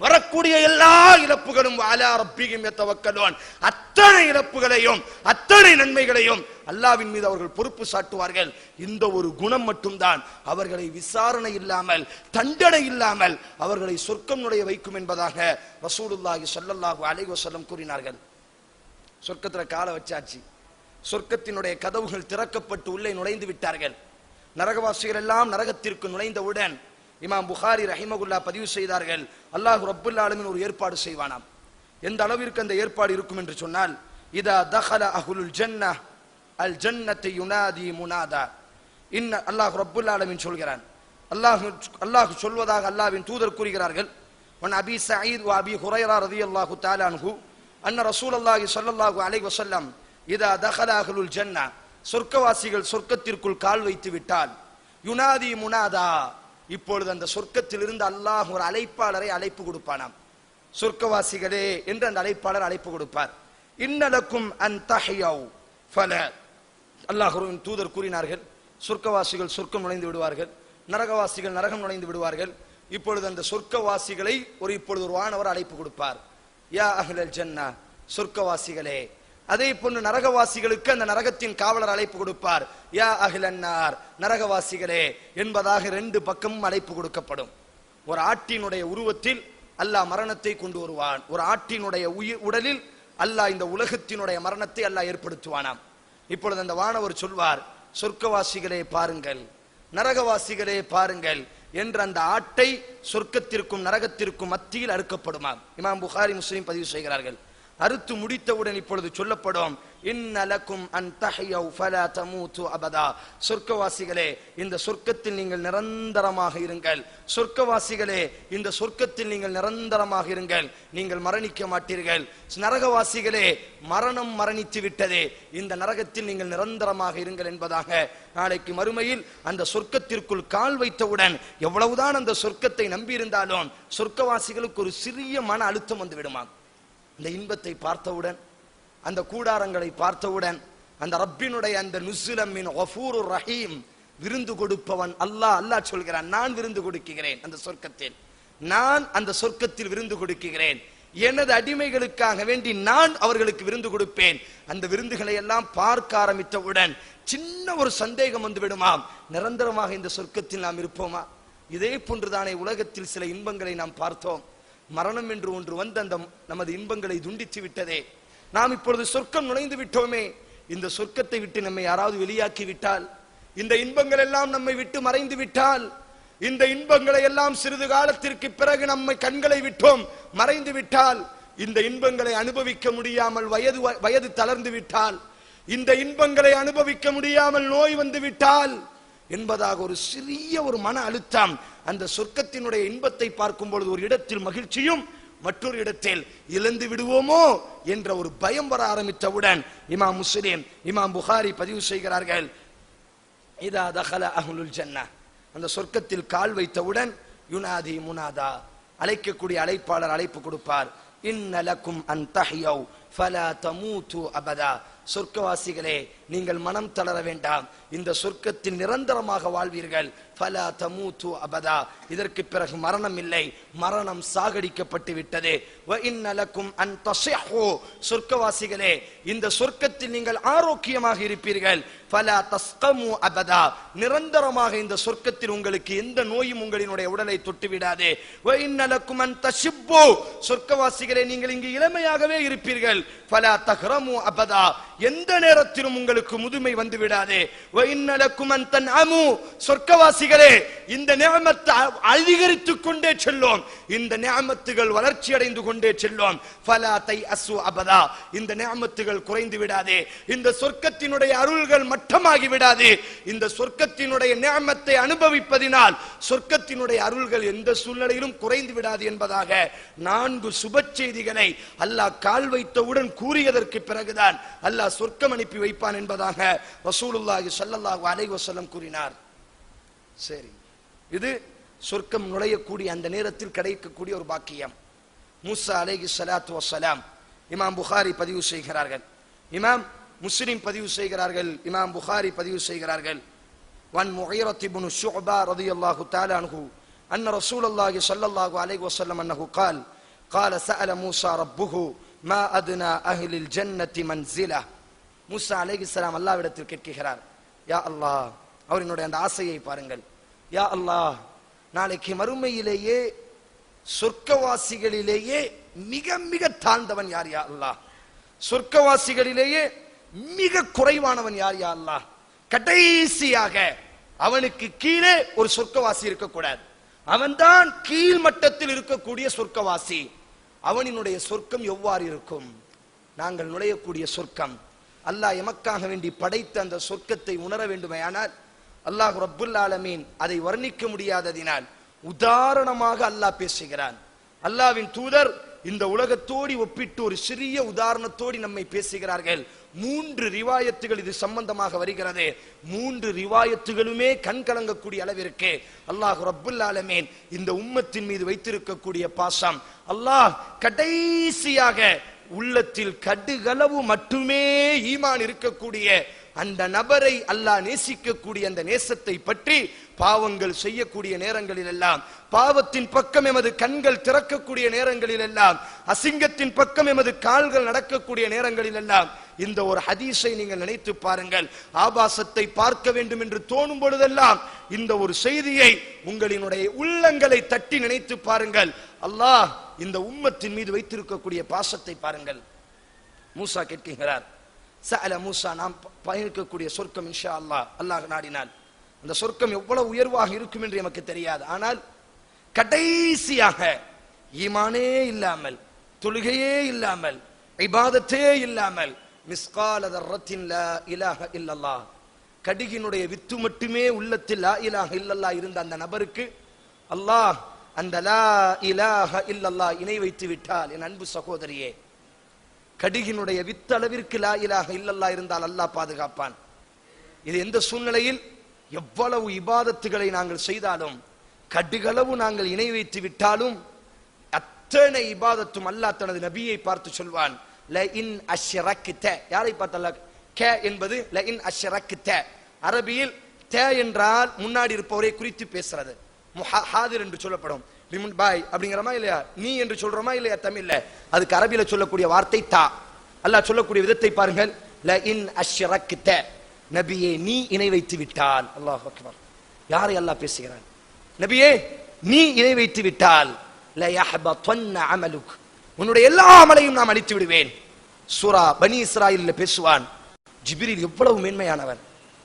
வரக்கூடிய எல்லா இழப்புகளும் அலா ரப்பிஹிம் யதவக்கலூன், அத்தனை இழப்புகளையும் அத்தனை நன்மைகளையும் அல்லாஹ்வின் மீது அவர்கள் பொறுப்பு சாட்டுவார்கள். இந்த ஒரு குணம் மட்டும்தான் அவர்களை விசாரணை இல்லாமல் தண்டனை இல்லாமல் அவர்களை சொர்க்கம் நுழைய வைக்கும் என்பதாக ரசூலுல்லாஹி ஸல்லல்லாஹு அலைஹி வஸல்லம் கூறினார்கள். சொர்க்கத்துல கால வச்சாச்சு, சொர்க்கத்தினுடைய கதவுகள் திறக்கப்பட்டு உள்ளே நுழைந்து விட்டார்கள். நரகவாசிகள் எல்லாம் நரகத்திற்கு நுழைந்தவுடன் இமாம் புகாரி ரஹிமகுல்லா பதிவு செய்தார்கள், அல்லாஹ் ரப்புல் ஆலமீன் ஒரு ஏற்பாடு செய்வானாம். எந்த அளவிற்கு அந்த ஏற்பாடு இருக்கும் என்று சொன்னால், இதா தஹல அஹ்லுல் ஜன்னah அல் ஜன்னத்து யுனாதி முனாதா, அல்லாஹ் ரப்புல் ஆலமீன் சொல்கிறான். அல்லாஹ் சொல்வதாக அல்லாஹ்வின் தூதர் கூறுகிறார்கள், வன் அபி சயீத் வ அபி ஹுரைரா ரலியல்லாஹு தஆலா அன்ஹு அன்ன ரசூலுல்லாஹி ஸல்லல்லாஹு அலைஹி வஸல்லம் இதா தஹல அஹ்லுல் ஜன்னah, சொர்க்கவாசிகள் சொர்க்கத்திற்குள் கால் வைத்து விட்டால், யுனாதி முனாதா, இப்பொழுது அந்த சொர்க்கத்திலிருந்து அல்லாஹ் ஒரு அழைப்பாளரை அழைப்பு கொடுப்பானாம். சொர்க்கவாசிகளே என்று அந்த அழைப்பாளர் அழைப்பு கொடுப்பார். இன்னலக்கும் அன் தஹ்யவ் ஃபல, அல்லாஹ்வின் தூதர் கூறினார்கள், சொர்க்கவாசிகள் சொர்க்கம் நுழைந்து விடுவார்கள், நரகவாசிகள் நரகம் நுழைந்து விடுவார்கள். இப்பொழுது அந்த சொர்க்கவாசிகளை இப்பொழுது ஒரு வானவர் அழைப்பு கொடுப்பார், யா அஹ்லல் ஜன்னா, சொர்க்கவாசிகளே. அதே போன்று நரகவாசிகளுக்கு அந்த நரகத்தின் காவலர் அழைப்பு கொடுப்பார், யா அஹ்லன்னார், நரகவாசிகளே என்பதாக ரெண்டு பக்கமும் அழைப்பு கொடுக்கப்படும். ஒரு ஆட்டினுடைய உருவத்தில் அல்லாஹ் மரணத்தை கொண்டு வருவான், ஒரு ஆட்டினுடைய உடலில் அல்லாஹ் இந்த உலகத்தினுடைய மரணத்தை அல்லாஹ் ஏற்படுத்துவானாம். இப்பொழுது அந்த வானவர் சொல்வார், சொர்க்கவாசிகளே பாருங்கள், நரகவாசிகளே பாருங்கள் என்ற அந்த ஆட்டை சொர்க்கத்திற்கும் நரகத்திற்கும் மத்தியில் அறுக்கப்படுமாம். இமாம் புகாரி முஸ்லிம் பதிவு செய்கிறார்கள். அறுத்து முடித்தவுடன் இப்பொழுது சொல்லப்படும், இன்னலக்கும் அன் தஹ்யவ் ஃபலா தமூது அபதா, சொர்க்கவாசிகளே இந்த சொர்க்கத்தில் நீங்கள் நிரந்தரமாக இருங்கள், சொர்க்கவாசிகளே இந்த சொர்க்கத்தில் நீங்கள் நிரந்தரமாக இருங்கள், நீங்கள் மரணிக்க மாட்டீர்கள். நரகவாசிகளே மரணம் மரணித்து விட்டதே, இந்த நரகத்தில் நீங்கள் நிரந்தரமாக இருங்கள் என்பதாக நாளைக்கு மறுமையில் அந்த சொர்க்கத்திற்குள் கால் வைத்தவுடன் எவ்வளவுதான் அந்த சொர்க்கத்தை நம்பியிருந்தாலும் சொர்க்கவாசிகளுக்கு ஒரு சிறிய மன அழுத்தம் வந்து விடுமா. இந்த இன்பத்தை பார்த்தவுடன், அந்த கூடாரங்களை பார்த்தவுடன், அந்த ரப்பினுடைய அந்த நுஸ்லமின் கஃபூருர் ரஹீம், விருந்து கொடுப்பவன் அல்லாஹ் சொல்கிறான், நான் விருந்து கொடுக்கிறேன் அந்த சொர்க்கத்தில், நான் அந்த சொர்க்கத்தில் விருந்து கொடுக்கிறேன், எனது அடிமைகளுக்காக வேண்டி நான் அவர்களுக்கு விருந்து கொடுப்பேன். அந்த விருந்துகளை எல்லாம் பார்க்க ஆரம்பித்தவுடன் சின்ன ஒரு சந்தேகம் வந்து விடுமாம், நிரந்தரமாக இந்த சொர்க்கத்தில் நாம் இருப்போமா? இதே போன்றுதானே உலகத்தில் சில இன்பங்களை நாம் பார்த்தோம், மரணம் என்று ஒன்று வந்து அந்த நமது இன்பங்களை துண்டித்து விட்டதே. நாம் இப்பொழுது சொர்க்கம் நுழைந்து விட்டோமே, இந்த சொர்க்கத்தை விட்டு நம்மை யாராவது வெளியாக்கி விட்டால், இந்த இன்பங்கள் எல்லாம் நம்மை விட்டு மறைந்து விட்டால், இந்த இன்பங்களை எல்லாம் சிறிது காலத்திற்கு பிறகு நம்மை கண்களை விட்டோம் மறைந்து விட்டால், இந்த இன்பங்களை அனுபவிக்க முடியாமல் வயது தளர்ந்து விட்டால், இந்த இன்பங்களை அனுபவிக்க முடியாமல் நோய் வந்து விட்டால் என்பதாக ஒரு சிறிய ஒரு மன அழுத்தம், அந்த சொர்க்கத்தினுடைய இன்பத்தை பார்க்கும் பொழுது ஒரு இடத்தில் மகிழ்ச்சியும் மற்றொரு இடத்தில் இழந்து விடுவோமோ என்ற ஒரு பயம் வர ஆரம்பித்தவுடன் இமாம் முஸ்லிம் இமாம் புகாரி பதிவு செய்கிறார்கள், இதா தஹல அஹ்லுல் ஜன்னah, அந்த சொர்க்கத்தில் கால் வைத்தவுடன் யுனாதி முனாதா, அழைக்கக்கூடிய அழைப்பாளர் அழைப்பு கொடுப்பார், இன்னலக்கும் அன் தஹ்யவ் ஃபலா தமூது அபதா, சொர்க்கவாசிகளே நீங்கள் மனம் தளர வேண்டாம், இந்த சொர்க்கத்தில் நிரந்தரமாக வாழ்வீர்கள், ஃபலா தமூது அபதா, இதற்கு பிறகு மரணம் இல்லை, மரணம் சாகடிக்கப்பட்டு விட்டது. வ இன்னலக்கும் அன் தஸிஹு, சொர்க்கவாசிகளே இந்த சொர்க்கத்தில் நீங்கள் ஆரோக்கியமாக இருப்பீர்கள், ஃபலா தஸ்கமு அபதா, நிரந்தரமாக இந்த சொர்க்கத்தில் உங்களுக்கு எந்த நோயும் உங்களினுடைய உடலை தொட்டு விடாது. வ இன்னலக்கும் அன் தஷிப்பு, சொர்க்கவாசிகளே நீங்கள் இங்கு இளமையாகவே இருப்பீர்கள், ஃபலா தஹ்ரமு அபதா, எந்த நேரத்திலும் உங்களுக்கு முதுமை வந்து விடாது. வ இன்னலக்கும் அன் தன்அமு, சொர்க்கவாசிகளே இந்த நிஅமத் அதிகரித்துக் கொண்டே செல்லும், இந்த நிஅமத்துகள் வளர்ச்சி அடைந்து கொண்டே செல்லும். ஃபலா தைஅசு அபதா, இந்த நிஅமத்துகள் குறைந்து விடாது, இந்த சொர்க்கத்தினுடைய அருள்கள் மட்டமாகி விடாது, இந்த சொர்க்கத்தினுடைய நிஅமத்தை அனுபவிப்பதினால் சொர்க்கத்தினுடைய அருள்கள் எந்த சூழ்நிலையிலும் குறைந்து விடாது என்பதாக 4 சுப செய்திகளை அல்லாஹ் கால் வைத்தவுடன் கூறியதற்கு பிறகுதான் அல்லாஹ் சொர்க்கம் அனுப்பி வைப்பான் என்பதாக ரசூலுல்லாஹி ஸல்லல்லாஹு அலைஹி வஸல்லம் கூறினார். சரி, இது சொர்க்கம் நுழையக்கூடிய அந்த நேரத்தில் கிடைக்கக்கூடிய ஒரு பாக்கியம். மூசா அலைஹி ஸலாத்து வஸ்ஸலாம் இமாம் புகாரி பதிவு செய்கிறார்கள், இமாம் முஸ்லிம் பதிவு செய்கிறார்கள், இமாம் புகாரி பதிவு செய்கிறார்கள். வன் முகீரத் இப்னு ஷுஅபா ரலியல்லாஹு தஆலா அன்ஹு அன்ன ரசூலுல்லாஹி ஸல்லல்லாஹு அலைஹி வஸல்லம் அன்னஹு قال سأل موسى ربه ما أدنى أهل الجنة منزلة. மூசா அலைஹிஸ்ஸலாம் அல்லாஹ்விடத்தில் கேட்கிறார், யா அல்லாஹ், அவரினுடைய அந்த ஆசையை பாருங்கள், யா அல்லாஹ், நாளைக்கு மறுமையிலேயே சொர்க்கவாசிகளிலேயே மிக மிக தாழ்ந்தவன் யார் யா அல்லாஹ், சொர்க்கவாசிகளிலேயே மிக குறைவானவன் யார் யா அல்லாஹ், கடைசியாக அவனுக்கு கீழே ஒரு சொர்க்கவாசி இருக்கக்கூடாது, அவன்தான் கீழ்மட்டத்தில் இருக்கக்கூடிய சொர்க்கவாசி, அவனினுடைய சொர்க்கம் எவ்வாறு இருக்கும்? நாங்கள் நுழையக்கூடிய சொர்க்கம், அல்லாஹ் எமக்காக வேண்டி படைத்த அந்த சொர்க்கத்தை உணர வேண்டுமையானால் அல்லாஹ் ரப்புல் ஆலமீன் அதை வர்ணிக்க முடியாததினால் உதாரணமாக அல்லாஹ் பேசுகிறான். அல்லாஹ்வின் தூதர் இந்த உலகத்தோடு ஒப்பிட்டு ஒரு சிறிய உதாரணத்தோடு நம்மை பேசுகிறார்கள். 3 ரிவாயத்துகள் இது சம்பந்தமாக வருகிறது. 3 ரிவாயத்துகளுமே கண் கலங்கக்கூடிய அளவிற்கு அல்லாஹ் ரப்புல் ஆலமீன் இந்த உம்மத்தின் மீது வைத்திருக்கக்கூடிய பாசம். அல்லாஹ் கடைசியாக உள்ளத்தில் கடுகளவு மட்டுமே ஈமான் இருக்கக்கூடிய அந்த நபரை அல்லாஹ் நேசிக்கக்கூடிய அந்த நேசத்தை பற்றி பாவங்கள் செய்யக்கூடிய நேரங்களில் எல்லாம், பாவத்தின் பக்கம் எமது கண்கள் திறக்கக்கூடிய நேரங்களில் எல்லாம், அசிங்கத்தின் பக்கம் எமது கால்கள் நடக்கக்கூடிய நேரங்களில் எல்லாம் இந்த ஒரு ஹதீஸை நீங்கள் நினைத்து பாருங்கள். ஆபாசத்தை பார்க்க வேண்டும் என்று தோணும் பொழுதெல்லாம் இந்த ஒரு செய்தியை உங்களினுடைய உள்ளங்களை தட்டி நினைத்து பாருங்கள். அல்லாஹ் இந்த உம்மத்தின் மீது வைத்திருக்கக்கூடிய பாசத்தை பாருங்கள். மூசா கேட்கிறார், சஅல மூசா, நாம் பயணிக்கக்கூடிய சொர்க்கம் இன்ஷா அல்லாஹ், அல்லாஹ் நாடினால் அந்த சொர்க்கம் எவ்வளவு உயர்வாக இருக்கும் என்று நமக்கு தெரியாது. ஆனால் கடைசியாக ஈமானே இல்லாமல், தொழுகையே இல்லாமல், இபாதத்தே இல்லாமல், மிஸ்கால தர்ரத்தின் லா இலாஹ இல்லல்லாஹ், கடுகினுடைய வித்து மட்டுமே உள்ளத்தில் லா இலாஹ இல்லல்லாஹ் இருந்த அந்த நபருக்கு அல்லாஹ் அந்த லா இலாஹ இல்லல்லாஹ் இணை வைத்து விட்டால், என் அன்பு சகோதரியே, கடுகினுடைய வித்தளவிற்கு லா இலாஹ இல்லல்லாஹ் இருந்தால் அல்லாஹ் பாதுகாப்பான். இது எந்த சூழ்நிலையில் எவ்வளவு இபாதத்துகளை நாங்கள் செய்தாலும், கடுகளவு நாங்கள் இணை வைத்து விட்டாலும், அத்தனை இபாதத்தும் அல்லாஹ் தனது நபியை பார்த்து சொல்வான், ல இன் அஷ்ரக்த. யாரை பார்த்து அல்லாஹ்? கே என்பது ல இன் அஷ்ரக்த. அரபியில் தே என்றால் முன்னாடி இருப்பவரை குறித்து பேசுறது, முஹாதிர் என்று சொல்லப்படும். லிமன் பாய் அப்படிங்கிறமா இல்லையா, நீ என்று சொல்றோமா இல்லையா தமிழ்ல, அதுக்கு அரபியில சொல்லக்கூடிய வார்த்தை தா. அல்லாஹ் சொல்லக்கூடிய விதத்தை பாருங்கள், ல இன் அஷ்ரக்த, நபியே நீ இணை வைத்து விட்டால். அல்லாஹ் அக்பர். யாரை அல்லாஹ் பேசுகிறான்? நபியே நீ இணை வைத்து விட்டால் ல யஹ்பதன்ன அமலுக், உன்னுடைய எல்லா அமலையும் நான் அழித்து விடுவேன். சூரா பனி இஸ்ராயீல்ல பேசுவான், ஜிப்ரீல் எவ்வளவு மேன்மையானவர்,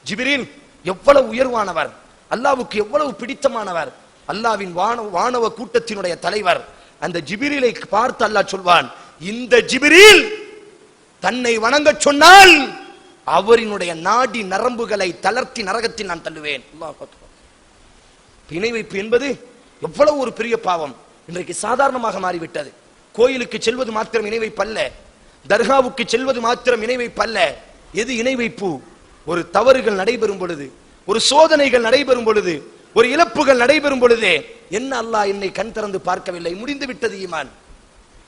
ஜிப்ரீல் எவ்வளவு உயர்வானவர், அல்லாஹ்வுக்கு எவ்வளவு பிடித்தமானவர், அல்லாஹ்வின் வானவ கூட்டத்தினுடைய தலைவர். அந்த ஜிப்ரீலை பார்த்து அல்லாஹ் சொல்வான், இந்த ஜிப்ரீல் தன்னை வணங்க சொன்னால் அவரினுடைய நாடி நரம்புகளை தளர்த்தி நரகத்தில் நான் தள்ளுவேன். அல்லாஹ் அக்பர். இணை வைப்பு என்பது எவ்வளவு ஒரு பெரிய பாவம் இன்றைக்கு சாதாரணமாக மாறிவிட்டது. கோயிலுக்கு செல்வது மாத்திரம் இணை வைப்பு அல்ல, தர்காவுக்கு செல்வது மாத்திரம் இணை வைப்பு அல்ல. எது இணை வைப்பு? ஒரு தவறுகள் நடைபெறும் பொழுது, ஒரு சோதனைகள் நடைபெறும் பொழுது, ஒரு இழப்புகள் நடைபெறும் பொழுதே, என்ன அல்லாஹ் என்னை கண் திறந்து பார்க்கவில்லை, முடிந்து விட்டது ஈமான்.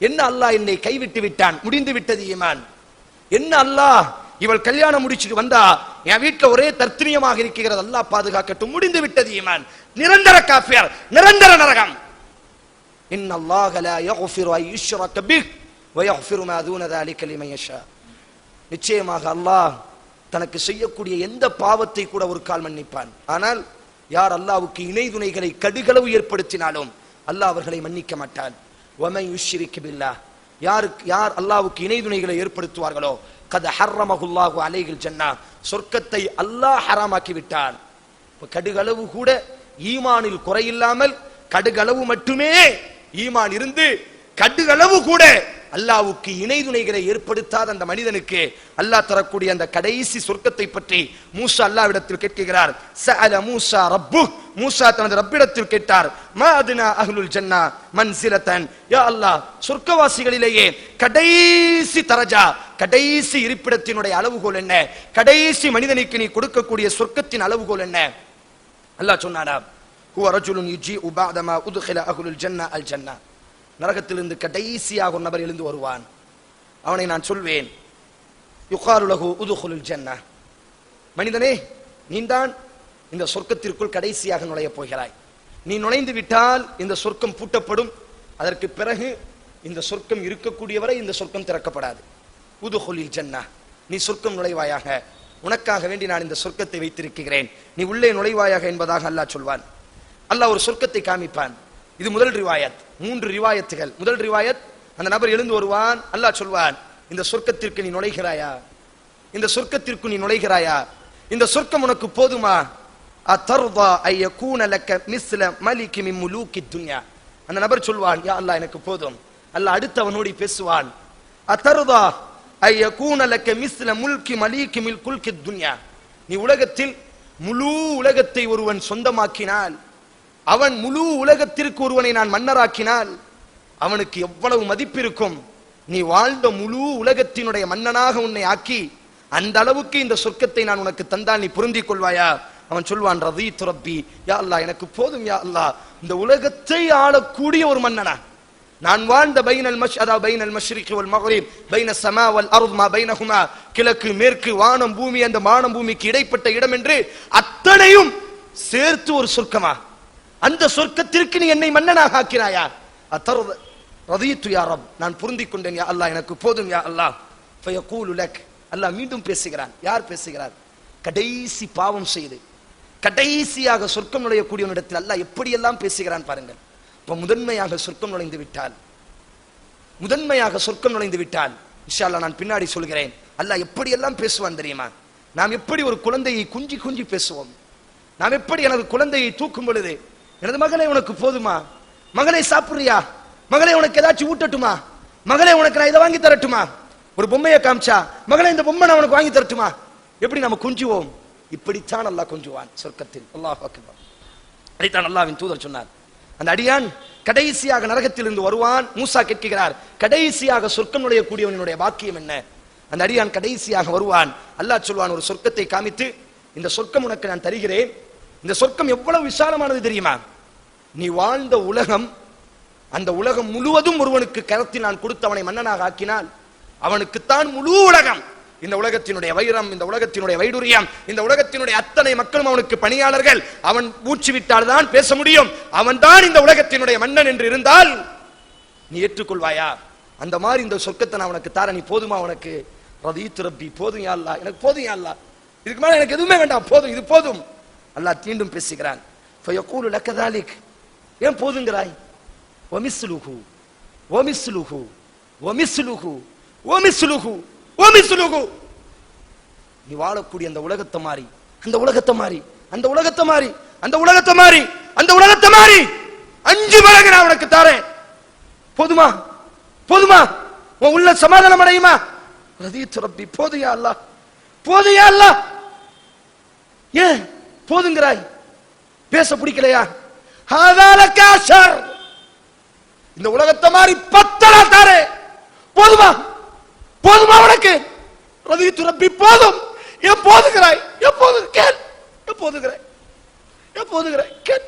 என்ன அல்லாஹ் என்னை கைவிட்டு விட்டான், முடிந்து விட்டது ஈமான். என்ன அல்லாஹ் இவள் கல்யாணம் முடிச்சுட்டு வந்தா என் வீட்டுல ஒரே தர்த்தனியமாக இருக்கிறது, அல்லாஹ் பாதுகாக்கட்டும், முடிந்து விட்டது ஈமான். நிரந்தர காஃபிர், நிரந்தர நரகம். இன்னல்லாஹ லா யக்ஃபிரு அன் யுஷ்ரக பிஹ் வ யக்ஃபிரு மா தூன ذلك லிமன் யஷா. நிச்சயமாக அல்லாஹ் தனக்கு செய்யக்கூடிய எந்த பாவத்தை கூட ஒரு கால் மன்னிப்பான். ஆனால் யார் அல்லாஹ்வுக்கு இணை துணைகளை கடுகளவு ஏற்படுத்தினாலும் அல்லாஹ் அவர்களை மன்னிக்க மாட்டான். வமன் யுஷ்ரிக் பில்லாஹ், யார் அல்லாஹ்வுக்கு இணை துணைகளை ஏற்படுத்துவார்களோ, கத ஹர்ரமஹுல்லாஹு அலைஹில் ஜன்னah, சொர்க்கத்தை அல்லாஹ் ஹராமாக்கி விட்டான். கடுகளவு கூட ஈமானில் குறையில்லாமல், கடுகளவு மட்டுமே ஈமான் இருந்து கடுகளவு கூட அல்லாஹ்வுக்கு இணை துணைகளை ஏற்படுத்தாத அந்த மனிதனுக்கு அல்லாஹ் தரக்கூடிய அந்த கடைசி சொர்க்கத்தை பற்றி மூசா அல்லாஹ்விடத்தில் கேட்கிறார். சஅல மூசா ரப்பு, மூசா தனது ரப்பிடத்தில் கேட்டார், மா அத்னா அஹ்லுல் ஜன்னah மன்சிலத்தன், யா அல்லாஹ் சொர்க்கவாசிகளிலேயே கடைசி தரஜா, கடைசி இருப்பிடத்தினுடைய அளவுகோல் என்ன, கடைசி மனிதனுக்கு நீ கொடுக்கக்கூடிய சொர்க்கத்தின் அளவுகோல் என்ன? அல்லாஹ் சொன்னானா, ஹுவ ரஜுலுன் யுஜீஉ பஅதமா உத்கில அஹ்லுல் ஜன்னah அல் ஜன்னah, நரகத்திலிருந்து கடைசியாக ஒரு நபர் எழுந்து வருவான், அவனை நான் சொல்வேன், யுகாலு லஹு உதுகுலுல் ஜன்னah, மனிதனே நீதான் இந்த சொர்க்கத்திற்குள் கடைசியாக நுழைய போகிறாய். நீ நுழைந்து விட்டால் இந்த சொர்க்கம் பூட்டப்படும். அதற்கு பிறகு இந்த சொர்க்கம் இருக்கக்கூடியவரை இந்த சொர்க்கம் திறக்கப்படாது. உதுகுலில் ஜன்னா, நீ சொர்க்கம் நுழைவாயாக, உனக்காக வேண்டி நான் இந்த சொர்க்கத்தை வைத்திருக்கிறேன், நீ உள்ளே நுழைவாயாக என்பதாக அல்லாஹ் சொல்வான். அல்லாஹ் ஒரு சொர்க்கத்தை காமிப்பான். இது முதல் ரிவாயத். 3 ரிவாயத்துகள். முதல் ரிவாயத், அந்த நபர் எழுந்து வருவான், அல்லாஹ் சொல்வான், இந்த சொர்க்கத்திற்கு நீ நுழைகிறாயா, இந்த சொர்க்கத்திற்கு நீ நுழைகிறாயா, இந்த சொர்க்கம் உனக்கு போதுமா? அத்தர்தா ஐயகூன லக மிஸ்ல மலிகி மின் முலூகி துன்யா. அந்த நபர் சொல்வான், யா அல்லாஹ் எனக்கு போதும். அல்லாஹ் அடுத்தவனோடு பேசுவான், அத்தர்தா ஐயகூன லக மிஸ்ல முல்கி மலிகி மின் குல்கி துன்யா. நீ உலகத்தில் முழு உலகத்தை ஒருவன் சொந்தமாக்கினால், அவன் முழு உலகத்திற்கு ஒருவனை நான் மன்னராக்கினால் அவனுக்கு எவ்வளவு மதிப்பு இருக்கும். நீ வாழ்ந்த முழு உலகத்தினுடைய மன்னனாக உன்னை ஆக்கி அந்த அளவுக்கு இந்த சொர்க்கத்தை நான் உனக்கு தந்தால் நீ பொருந்திக் கொள்வாயா? அவன் சொல்வான், ரதீத்து ரப்பி, யா அல்லாஹ் எனக்கு போதும் யா அல்லாஹ், இந்த உலகத்தை ஆளக்கூடிய ஒரு மன்னனா நான் வாழ்ந்த பைனல் மஷ்ரிக் வல் மக்ரிப் பைன ஸமா வல் அர்த் மா பைனஹுமா, கிழக்கு மேற்கு வானம் பூமி, அந்த வானம் பூமிக்கு இடைப்பட்ட இடம் என்று அத்தனையும் சேர்த்து ஒரு சொர்க்கமா? அந்த சொர்க்கத்திற்கு நீ என்னை மன்னனாக ஆக்கினாயா? அத்தர்த ரதீத்து யா ரப், நான் பொருந்திக் கொண்டேன் யா அல்லாஹ், எனக்கு போதும் யா அல்லாஹ். ஃபயகூலு லக், அல்லாஹ் மீண்டும் பேசுகிறான். யார் பேசுகிறார்? கடைசி பாவம் செய்து கடைசியாக சொர்க்கம் நுழையக்கூடியவனிடத்தில் அல்லாஹ் எப்படியெல்லாம் பேசுகிறான் பாருங்கள். இப்ப முதன்மையாக சொர்க்கம் நுழைந்து விட்டால், முதன்மையாக சொர்க்கம் நுழைந்து விட்டால் இன்ஷா அல்லாஹ் நான் பின்னாடி சொல்கிறேன், அல்லாஹ் எப்படியெல்லாம் பேசுவான் தெரியுமா? நாம் எப்படி ஒரு குழந்தையை குஞ்சி குஞ்சி பேசுவோம், நாம் எப்படி எனது குழந்தையை தூக்கும் பொழுது, எனது மகளே உனக்கு போதுமா, மகளே சாப்பிடுறியா, மகளே உனக்கு ஏதாச்சும் ஊட்டட்டுமா, மகளே உனக்கு நான் இதை வாங்கி தரட்டுமா, ஒரு பொம்மையை காமிச்சா மகளே இந்த பொம்மை நான் உனக்கு வாங்கி தரட்டுமா, எப்படி நம்ம கொஞ்சுவோம்? இப்படித்தான் அல்லாஹ் கொஞ்சுவான் சொர்க்கத்தில். அல்லாஹ் அக்பர். அதைத்தான் அல்லாஹ்வின் தூதர் சொன்னார். அந்த அடியான் கடைசியாக நரகத்தில் இருந்து வருவான். மூசா கேட்கிறார், கடைசியாக சொர்க்கம் நுழையக்கூடியவனுடைய பாக்கியம் என்ன? அந்த அடியான் கடைசியாக வருவான். அல்லாஹ் சொல்வான், ஒரு சொர்க்கத்தை காமித்து, இந்த சொர்க்கம் உனக்கு நான் தருகிறேன். இந்த சொர்க்கம் எவ்வளவு விசாலமானது தெரியுமா? நீ வாழ்ந்த உலகம், அந்த உலகம் முழுவதும் ஒருவனுக்கு கரத்தில் நான் கொடுத்து அவனை மன்னனாக ஆக்கினால் அவனுக்குத்தான் முழு உலகம். இந்த உலகத்தினுடைய வைரம், இந்த உலகத்தினுடைய வைடூரியம், இந்த உலகத்தினுடைய அத்தனை மக்களும் அவனுக்கு பணியாளர்கள். அவன் மூச்சு விட்டால் தான் பேச முடியும். அவன் தான் இந்த உலகத்தினுடைய மன்னன் என்று இருந்தால் நீ ஏற்றுக்கொள்வாயா? அந்த மாதிரி இந்த சொர்க்கத்தை நான் உனக்கு தார, நீ போதுமா உனக்கு? ரதீத்து ரப்பி, போதும் யா அல்லாஹ், எனக்கு போதும் யா அல்லாஹ், இதுக்கு மேல எனக்கு எதுவுமே வேண்டாம், போதும், இது போதும். அல்லாஹ் மீண்டும் பேசுகிறான், ஃபயகூலு லக தாலிக், ஏன் போதுங்கிறாய்? வமிஸ்லுஹு வமிஸ்லுஹு வமிஸ்லுஹு வமிஸ்லுஹு வமிஸ்லுஹு. நீ வாழக்கூடிய அந்த உலகத்தை மாறி, அந்த உலகத்தை மாறி, அந்த உலகத்தை மாறி, அந்த உலகத்தை மாறி, அந்த உலகத்தை மாறி 5 மடங்கு நான் உனக்கு தாரேன். போதுமா? போதுமா? உன் உள்ள சமாதானம் அடையுமா? ரதீத்து ரப்பி, போதும் யா அல்லாஹ், போதும் யா அல்லாஹ். ஏன் போதுங்கிறாய்? பேச பிடிக்கலையா? இந்த உலகத்தை மாறி 10 தாரே, போதுமா? போதுமா உனக்கு? ரதீத்து ரப்பி, போதும். ஏன் போதுகிறாய்? எப்போது கேள், எப்போதுகிறாய், எப்போதுகிறாய் கேள்.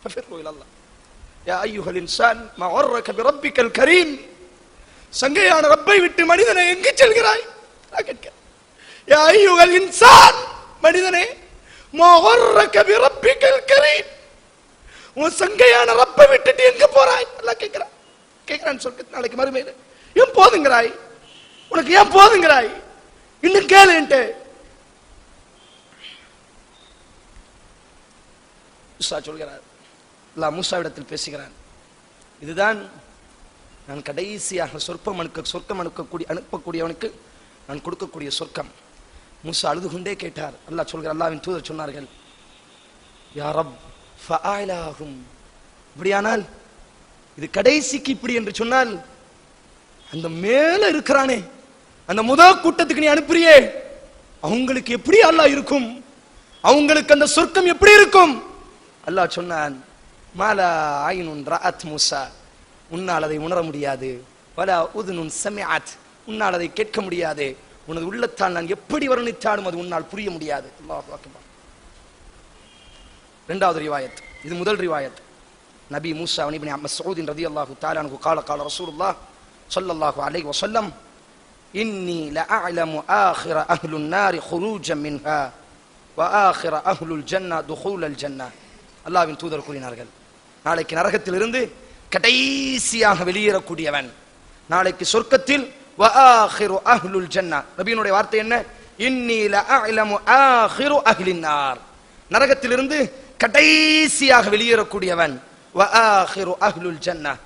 ففروا الى الله يا ايها الانسان ما غرك بربك الكريم. சங்கையான ரப்பை விட்டு மனிதனை எங்கு செல்கிறாய்? யா அய்யுஹல் இன்சான், மனிதனே, மா غرك بربك الكريم, உன் சங்கையான ரப்பை விட்டுட்டு எங்க போறாய்? அல்லாஹ் கேக்குறான். கேக்குறான் சொர்க்கத்து நாளைக்கு மறுமையில, ஏன் போதுங்கிறாய்? உனக்கு ஏன் போதுங்கிறாய்? இன்னும் கேளுன்ட்டு மூசா சொல்கிறார். அல்லாஹ் மூசாவிடத்தில் பேசுகிறான். இதுதான் நான் கடைசியாக சொர்க்கம் அனுப்பக்கூடியவனுக்கு நான் கொடுக்கக்கூடிய சொர்க்கம். மூசா அழுது கொண்டே கேட்டார். அல்லாஹ் சொல்கிறார், அல்லாஹ்வின் தூதர் சொன்னார்கள், யா ரப் ஃபஅலாஹும், இப்படியானால் இது கடைசிக்கு இப்படி என்று சொன்னால் அந்த மேல இருக்கிறானே அந்த முதல் கூட்டத்துக்கு நீ அனுப்புறியே, அவங்களுக்கு எப்படி அல்லாஹ் இருக்கும்? அவங்களுக்கு அந்த சொர்க்கம் எப்படி இருக்கும்? அல்லாஹ் சொன்னான், மாலா ஐனுன் ரஅத் மூசா, உன்னால் அதை உணர முடியாது. வலா உதுனுன் சமிஅத், உன்னால் அதை கேட்க முடியாது. உனது உள்ளத்தால் நான் எப்படி வர்ணித்தாலும் அது உன்னால் புரிய முடியாது. அல்லாஹு அக்பர். இரண்டாவது ரிவாயத், இது முதல் ரிவாயத். நபி மூசா இப்னு மஸ்ஊத் ரலியல்லாஹு தஆலா அன்ஹு قال قال رسول الله صلى الله عليه وسلم இன்னி லஅலமு ஆகிர அஹ்லுன் நாரி குரூஜன் மின்ஹா வ ஆகிர அஹ்லுல் ஜன்னah துகூலல் ஜன்னah. அல்லாஹ்வின் தூதர் கூறினார்கள், நாளைக்கு நரகத்திலிருந்து கடைசியாக வெளியேறக்கூடியவன் நாளைக்கு சொர்க்கத்தில் வ ஆகிரு அஹ்லுல் ஜன்னah. நபியினுடைய வார்த்தை என்ன? இன்னி லஅலமு ஆகிரு அஹ்லின் நார். நரகத்திலிருந்து கடைசியாக வெளியேறக்கூடியவன் வ ஆகிரு அஹ்லுல் ஜன்னah.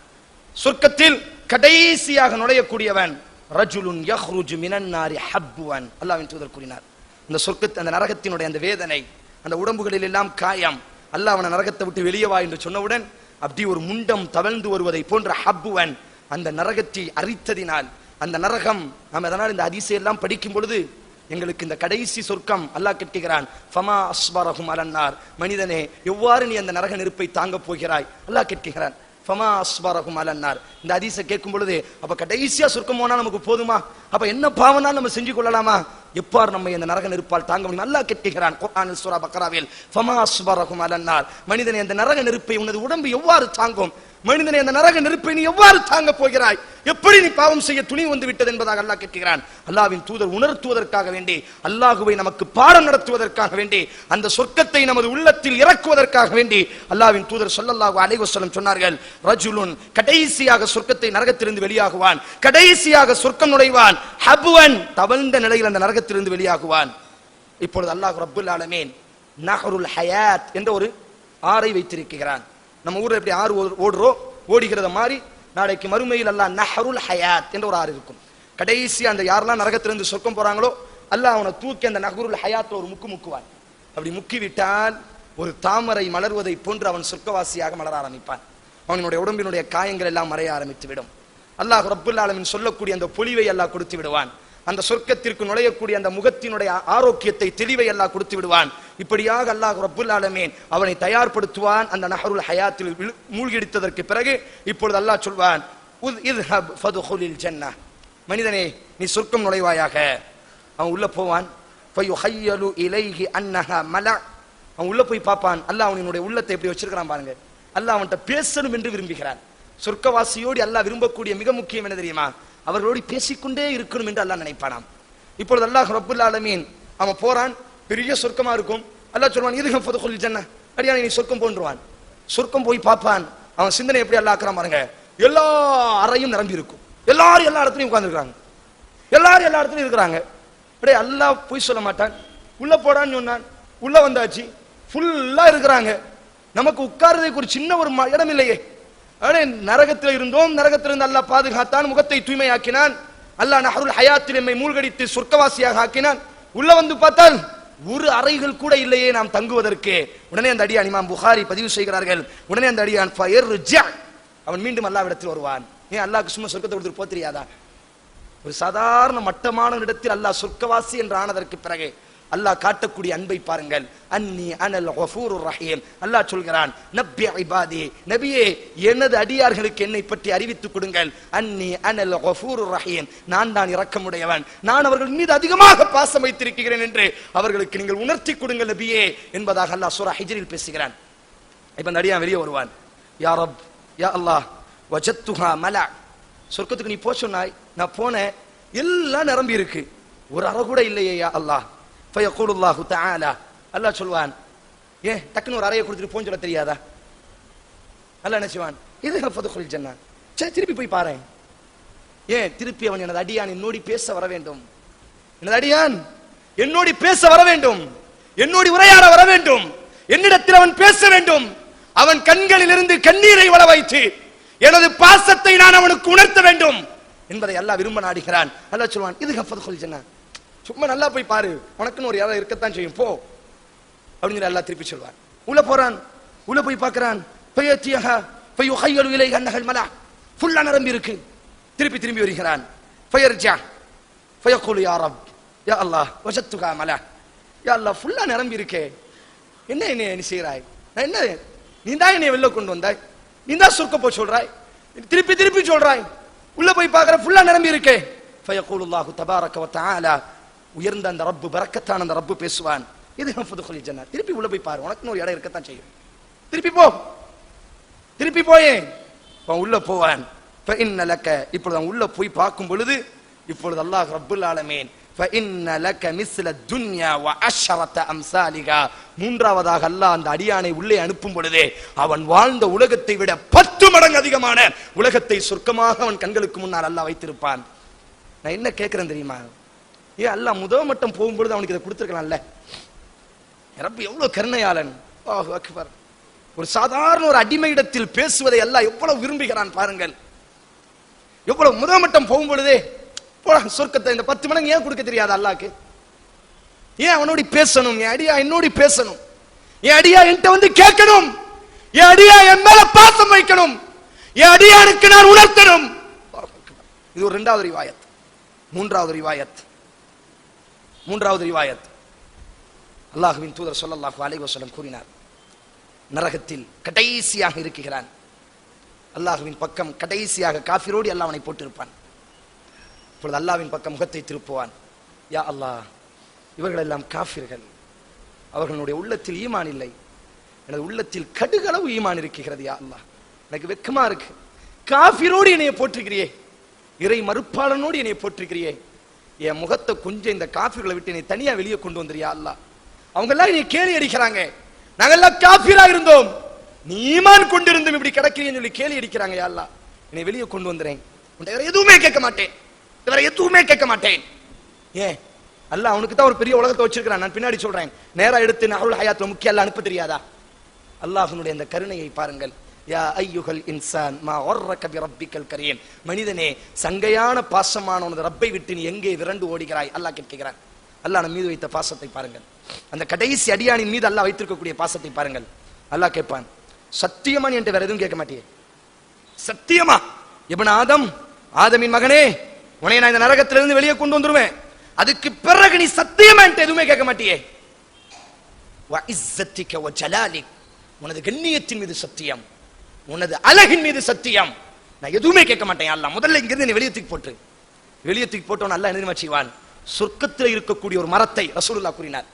சொர்க்கத்தில் கடைசியாக நுழையக்கூடியவன் ரஜுலுன் யஹ்ருஜு மினன் நாரி ஹப்வன். அல்லாஹ்வின் தூதர் கூறினார், அந்த சொர்க்கத்தை, அந்த நரகத்தினுடைய அந்த வேதனை, அந்த உடம்புகளில் எல்லாம் காயம், அல்லாஹ் அவனை நரகத்தை விட்டு வெளியே வா என்று சொன்னவுடன் அப்படி ஒரு முண்டம் தவழ்ந்து வருவதை போன்ற ஹப்புவன் அந்த நரகத்தை அரித்ததினால் அந்த நரகம். நாம் அதனால் இந்த ஹதீஸை எல்லாம் படிக்கும் பொழுது எங்களுக்கு இந்த கடைசி சொர்க்கம் அல்லாஹ் கேட்கிறான், ஃபமா அஸ்பரஹும் அலன்னார். மனிதனே, எவ்வாறு நீ அந்த நரக நெருப்பை தாங்க போகிறாய்? அல்லாஹ் கேட்கிறான், ஃபமா அஸ்பரஹும் அலன்னார். இந்த ஹதீஸை கேட்கும் பொழுது அப்ப கடைசியா சொர்க்கம் போனா நமக்கு போதுமா? அப்ப என்ன பாவனாலும் நம்ம செஞ்சு கொள்ளலாமா? எப்பார் நம்ம இந்த நரக நெருப்பால் தாங்க முடியும்? அல்லாஹ் கேட்கிறான் குர்ஆனில் சூரா பக்ராவில், ஃபமா அஸ்பரஹும் அலன்னார். மனிதனே, அந்த நரக நெருப்பை உனது உடம்பு எவ்வாறு தாங்கும்? மனிதனே, அந்த நரக நெருப்பை நீ எவ்வாறு தாங்க போகிறாய்? எப்படி நீ பாவம் செய்ய துணிவு வந்து விட்டது என்பதாக அல்லாஹ் கேட்கிறான். அல்லாஹ்வின் தூதர் உணர்த்துவதற்காக வேண்டி, அல்லாஹுவை நமக்கு பாடம் நடத்துவதற்காக வேண்டி, அந்த சொர்க்கத்தை நமது உள்ளத்தில் இறக்குவதற்காக வேண்டி அல்லாஹ்வின் தூதர் ஸல்லல்லாஹு அலைஹி வஸல்லம் சொன்னார்கள், ரஜுலுன், கடைசியாக சொர்க்கத்தை நரகத்திலிருந்து வெளியாகுவான், கடைசியாக சொர்க்கம் நுழைவான், ஹப்வன், தவழ்ந்த நிலையில் அந்த நரகத்திலிருந்து வெளியாகுவான். இப்பொழுது அல்லாஹ் ரப்புல் ஆலமீன் நஹருல் ஹயாத் என்ற ஒரு ஆறை வைத்திருக்கிறான். நம்ம ஊர்ல எப்படி ஆறு ஓடுகிறத மாதிரி நாளைக்கு மறுமையில் அல்லாஹ் நஹருல் ஹயாத் என்ற ஒரு ஆறு இருக்கும். கடைசி அந்த யாரெல்லாம் நரகத்திலிருந்து சொர்க்கம் போறாங்களோ அல்லாஹ் அவனை தூக்கி அந்த நஹருல் ஹயாத் ஒரு முக்குவான். அப்படி முக்கிவிட்டால் ஒரு தாமரை மலர்வதை போன்று அவன் சொர்க்கவாசியாக மலர ஆரம்பிப்பான். அவனுடைய உடம்பினுடைய காயங்கள் எல்லாம் மறைய ஆரம்பித்து விடும். அல்லாஹ் ரப்புல் ஆலமீன் சொல்லக்கூடிய அந்த பொலிவை அல்லாஹ் கொடுத்து விடுவான். அந்த சொர்க்கத்திற்கு நுழையக்கூடிய அந்த முகத்தினுடைய ஆரோக்கியத்தை, தெளிவை அல்லாஹ் கொடுத்து விடுவான். இப்படியாக அல்லாஹ் ரப்புல் ஆலமீன் அவனை தயார்படுத்துவான். அந்த நஹருல் ஹயாத்தில் மூழ்கிடித்ததற்கு பிறகு இப்பொழுது அல்லாஹ் சொல்வான், இத்ஹப் ஃபதுகுலில் ஜன்னah. மனிதனே, நீ சொர்க்கம் நுழைவாயாக. அவன் உள்ள போவான். ஃபயுஹய்யலு இலைஹி அன்னஹா மலா. அவன் உள்ள போய் பார்ப்பான். அல்லாஹ் அவனுடைய உள்ளத்தை எப்படி வச்சிருக்கிறான் பாருங்க. அல்லாஹ் அவன்கிட்ட பேசணும் என்று விரும்புகிறான். சொர்க்கவாசியோடு அல்லாஹ் விரும்பக்கூடிய மிக முக்கியம் என்ன தெரியுமா? அவர்களோடு பேசிக்கொண்டே இருக்கணும் என்று அல்லாஹ் நினைப்பானாம். இப்பொழுது அல்லாஹ் ரப்புல் ஆலமீன் அவன் போறான், பெரிய சொர்க்கமா இருக்கும். அல்லாஹ் சொல்வான், இத்ஹப் ஃபதுகுலில் ஜன்னah. அடியானே, நீ சொர்க்கம் போன்றுவான். சொர்க்கம் போய் பார்ப்பான். அவன் சிந்தனை எப்படி அல்லாஹ் ஆக்குறான் பாருங்க. எல்லா அறையும் நிரம்பி இருக்கும். எல்லாரும் எல்லா இடத்துலயும் உட்கார்ந்துருக்காங்க. எல்லாரும் எல்லா இடத்துலயும் இருக்கிறாங்க. அப்படியே அல்லாஹ் போய் சொல்ல மாட்டான். உள்ள போடான்னு சொன்னான். உள்ள வந்தாச்சு, ஃபுல்லா இருக்கிறாங்க. நமக்கு உட்கார்றதுக்கு ஒரு சின்ன ஒரு இடம் இல்லையே. நரகத்தில் இருந்தோம், நரகத்திலிருந்து அல்லாஹ் பாதுகாத்தான், முகத்தை தூய்மையாக்கினான். அல்லாஹ் நஹருல் ஹயாத்தில் எம்மை மூழ்கடித்து சொர்க்கவாசியாக ஆக்கினான். உள்ள வந்து பார்த்தால் ஒரு அறைகள் கூட இல்லையே நாம் தங்குவதற்கு. உடனே அந்த அடியான், இமாம் புகாரி பதிவு செய்கிறார்கள், உடனே அந்த அடியான் அவன் மீண்டும் அல்லாஹ்விடத்தில் வருவான். ஏன் அல்லாஹ்க்கு சும்மா சொர்க்கத்தை கொடுத்துட்டு போக தெரியாதா? ஒரு சாதாரண மட்டமான இடத்தில் அல்லாஹ் சொர்க்கவாசி என்று ஆனதற்கு பிறகு அல்லாஹ் காட்டக்கூடிய அன்பை பாருங்கள். அன்னி அனல் கஃபூருர் ரஹீம். அல்லாஹ் சொல்கிறான், நப்பி இபாதி, நபியே எனது அடியார்களுக்கு என்னை பற்றி அறிவித்துக் கொடுங்கள். அன்னி அனல் கஃபூருர் ரஹீம், நான் தான் இரக்கமுடையவன், நான் அவர்கள் மீது அதிகமாக பாசம் வைத்திருக்கிறேன் என்று அவர்களுக்கு நீங்கள் உணர்த்தி கொடுங்கள் நபியே என்பதாக அல்லாஹ் சூரா ஹிஜ்ரில் பேசுகிறான். இப்ப அந்த அடியான் வெளியே வருவான். யா ரப், யா அல்லாஹ், வஜத்துஹா மலா. சொர்க்கத்துக்கு நீ போ சொன்னாய், நான் போனேன், எல்லாம் நிரம்பி இருக்கு, ஒரு அறை கூட இல்லையே யா அல்லாஹ். ஃபயக்கூலுல்லாஹு தஆலா, அல்லாஹ் சொல்வான், ஏன் டக்குன்னு ஒரு அறையை கொடுத்துட்டு போன்னு சொல்ல தெரியாதா? அல்லாஹ் என்ன செய்வான், இத்ஹப் ஃபதுகுலில் ஜன்னah. சரி, திருப்பி போய் பாரு. ஏன் திருப்பி அவன் எனது அடியான் என்னோடு பேச வர வேண்டும், எனது அடியான் என்னோடு பேச வர வேண்டும், என்னோடு உரையாட வர வேண்டும், என்னிடத்தில் அவன் பேச வேண்டும். அவன் கண்களில் இருந்து கண்ணீரை வள வைத்து எனது பாசத்தை நான் அவனுக்கு உணர்த்த வேண்டும் என்பதை அல்லாஹ் விரும்ப நாடுகிறான். அல்லாஹ் சொல்வான், இத்ஹப் ஃபதுகுலில் ஜன்னah. சும்மா நல்லா போய் பாரு, உனக்குன்னு ஒரு யாராவது இருக்கத்தான் செய்யும், போ அப்படிங்கிற அல்லாஹ் திருப்பி சொல்வான். உள்ள போறான், உள்ள போய் பார்க்கிறான். ஃபயுஹய்யலு இலைஹி அன்னஹல் மலா, ஃபுல்லா நிரம்பி இருக்கு. திருப்பி திரும்பி வருகிறான். ஃபயர்ஜா ஃபயக்கூலு யா ரப், யா அல்லாஹ், வஜத்துஹா மலா. யா அல்லாஹ், ஃபுல்லா நிரம்பி இருக்கே, என்ன நீ செய்கிறாய்? நான் என்ன, நீ தான் என்னை வெளில கொண்டு வந்தாய், நீ தான் சொர்க்க போ சொல்றாய், திருப்பி திருப்பி சொல்றாய். உள்ள போய் பார்க்கிற, ஃபுல்லா நிரம்பி இருக்கே. ஃபயக்கூலுல்லாஹு தபாரக வ தஆலா, உயர்ந்த அந்த ரப்பு, பரக்கத்தான அந்த ரப்பு பேசுவான், இத்ஹப் ஃபதுகுலில் ஜன்னah. திருப்பி உள்ள போய் பாரு, உனக்குன்னு ஒரு இடம் இருக்கத்தான் செய்யும், திருப்பி போ, திருப்பி போயே. அவன் உள்ள போவான். ஃபஇன்ன லக, இப்பொழுது அவன் உள்ள போய் பார்க்கும் பொழுது இப்பொழுது அல்லாஹ் ரப்புல் ஆலமீன் فَإِنَّ لَكَ مِثْلَ الدُّنْيَا وَعَشْرَةَ أَمْثَالِهَا மூன்றாவதாக அல்லாஹ் அந்த அடியானை உள்ளே அனுப்பும் பொழுதே அவன் வாழ்ந்த உலகத்தை விட 10 மடங்கு அதிகமான உலகத்தை சொர்க்கமாக அவன் கண்களுக்கு முன்னால் அல்லாஹ் வைத்திருப்பான். நான் என்ன கேட்கிறேன் தெரியுமா? ஏன் அல்லாஹ் முதல் மட்டும் போகும்பொழுது அவனுக்கு இதை கொடுத்துருக்கலாம்ல? ரப்பி எவ்வளவு கருணையாளன். அல்லாஹு அக்பர். ஒரு சாதாரண ஒரு அடிமையிடத்தில் பேசுவதை அல்லாஹ் எவ்வளவு விரும்புகிறான் பாருங்கள். எவ்வளவு முதல் மட்டம் போகும் பொழுதே சொர்க்கத்தை இந்த 10 மடங்கு ஏன் கொடுக்க தெரியாது அல்லாஹ்க்கு? ஏன் அவனோடு பேசணும்? என் அடியா என்னோடு பேசணும், என் அடியா என்கிட்ட வந்து கேட்கணும், என் அடியா என் மேல பாசம் வைக்கணும், என் அடியானுக்கு நான் உணர்த்தணும். இது ஒரு இரண்டாவது ரிவாயத். மூன்றாவது ரிவாயத் அல்லாஹ்வின் தூதர் ஸல்லல்லாஹு அலைஹி வஸல்லம் கூறினார், நரகத்தில் கடைசியாக இருக்கிறான். அல்லாஹ்வின் பக்கம் கடைசியாக காஃபிரோடு அல்லாஹ் அவனை போட்டிருப்பான். இப்பொழுது அல்லாஹ்வின் பக்கம் முகத்தை திருப்புவான். யா அல்லாஹ், இவர்கள் எல்லாம் காஃபிர்கள், அவர்களுடைய உள்ளத்தில் ஈமான் இல்லை, எனது உள்ளத்தில் கடுகளவு ஈமான் இருக்கிறது. யா அல்லாஹ், எனக்கு வெக்கமா இருக்கு, காஃபிரோடு என்னைய போட்டிருக்கிறியே, இறை மறுப்பாளனோடு என்னைய போட்டிருக்கிறியே, என் முகத்தை கொஞ்சம் இந்த காஃபிர்களை விட்டு என்னை தனியா வெளியே கொண்டு வந்துறியா அல்லாஹ். அவங்க எல்லாம் என்னை கேலி அடிக்கிறாங்க, நாங்கெல்லாம் காஃபிரா இருந்தோம், நீ ஈமான் கொண்டிருந்தும் இப்படி கிடக்கிறீன்னு சொல்லி கேலி அடிக்கிறாங்க. யா அல்லாஹ், என்னை வெளியே கொண்டு வந்துறேன், வேற எதுவுமே கேட்க மாட்டேன், வேற எதுவுமே கேட்க மாட்டேன். ஏன் அல்லாஹ் அவனுக்கு தான் ஒரு பெரிய உலகத்தை வச்சிருக்கிறான். நான் பின்னாடி சொல்றேன். நேரா எடுத்து நஹ்ருல் ஹயாத்ல முக்கிய அல்லாஹ் அனுப்ப தெரியாதா? அல்லாஹ்வுடைய அந்த கருணையை பாருங்கள். யா அய்யுஹல் இன்சான் மா வர்ரக பிரப்பிக்கல் கரீம், மனிதனே சங்கையான பாசமான உனது ரப்பை விட்டு நீ எங்கே விரண்டு ஓடுகிறாய்? அல்லாஹ் கேட்கிறான். அல்லாஹ் நம்ம மீது வைத்த பாசத்தை பாருங்கள். அந்த கடைசி அடியானின் மீது அல்லாஹ் வைத்திருக்கக்கூடிய பாசத்தை பாருங்கள். அல்லாஹ் கேட்பான், சத்தியமா நீ என்கிட்ட வேற எதுவும் கேட்க மாட்டியே? சத்தியமா இப்னு ஆதமின் மகனே, உன்னை நான் இந்த நரகத்திலிருந்து வெளியே கொண்டு வந்துருவேன், அதுக்கு பிறகு நீ சத்தியமா என்கிட்ட எதுவுமே கேட்க மாட்டியே? வ இஸ்ஸத்திக வ ஜலாலிக், உனது கண்ணியத்தின் மீது சத்தியம், உனது அழகின் மீது சத்தியம், நான் எதுவுமே கேட்க மாட்டேன். அல்லாஹ் முதல்ல இங்கிருந்து நீ வெளியே தூக்கி போட்டவன் அல்லாஹ் என்ன செய்வான்? சொர்க்கத்தில் இருக்கக்கூடிய ஒரு மரத்தை ரசூலுல்லாஹ் கூறினார்.